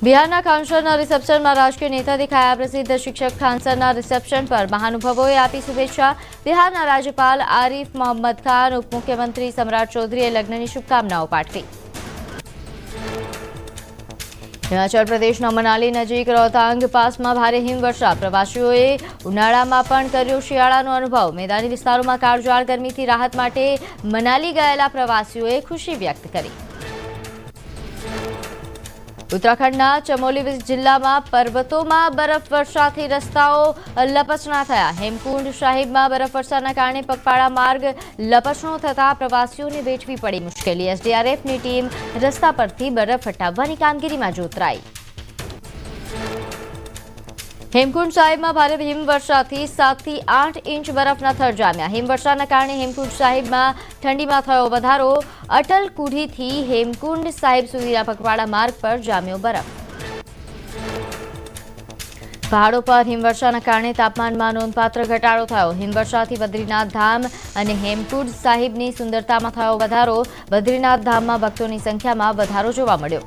બિહારના ખાનસરના રિસેપ્શનમાં રાજકીય નેતા દેખાયા। પ્રસિદ્ધ શિક્ષક ખાનસરના રિસેપ્શન પર મહાનુભાવોએ આપી શુભેચ્છા। બિહારના રાજ્યપાલ આરિફ મોહમ્મદ ખાન, ઉપમુખ્યમંત્રી સમ્રાટ ચૌધરીએ લગ્નની શુભકામનાઓ પાઠવી। હિમાચલ પ્રદેશના મનાલી નજીક રોહતાંગ પાસમાં ભારે હિમવર્ષા। પ્રવાસીઓએ ઉનાળામાં પણ કર્યો શિયાળાનો અનુભવ। મેદાની વિસ્તારોમાં કાળઝાળ ગરમીથી રાહત માટે મનાલી ગયેલા પ્રવાસીઓએ ખુશી વ્યક્ત કરી। ઉત્તરાખંડના ચમોલી જિલ્લામાં પર્વતોમાં બરફવર્ષાથી રસ્તાઓ લપસણા થયા। હેમકુંડ સાહિબમાં બરફવર્ષાના કારણે પગપાળા માર્ગ લપસણો થતા પ્રવાસીઓને વેઠવી પડી મુશ્કેલી। એસડીઆરએફની ટીમ રસ્તા પરથી બરફ હટાવવાની કામગીરીમાં જોતરાઈ। હેમકુંડ સાહિબમાં ભારે હિમવર્ષાથી 7 થી 8 ઇંચ બરફના થર જામ્યા। હિમવર્ષાના કારણે હેમકુંડ સાહિબમાં ઠંડીમાં થયો વધારો। અટલ કુઢીથી હેમકુંડ સાહિબ સુધીના પગપાળા માર્ગ પર જામ્યો બરફ। પહાડો પર હિમવર્ષાના કારણે તાપમાનમાં નોંધપાત્ર ઘટાડો થયો। હિમવર્ષાથી બદ્રીનાથ ધામ અને હેમકુંડ સાહિબની સુંદરતામાં થયો વધારો। બદ્રીનાથ ધામમાં ભક્તોની સંખ્યામાં વધારો જોવા મળ્યો।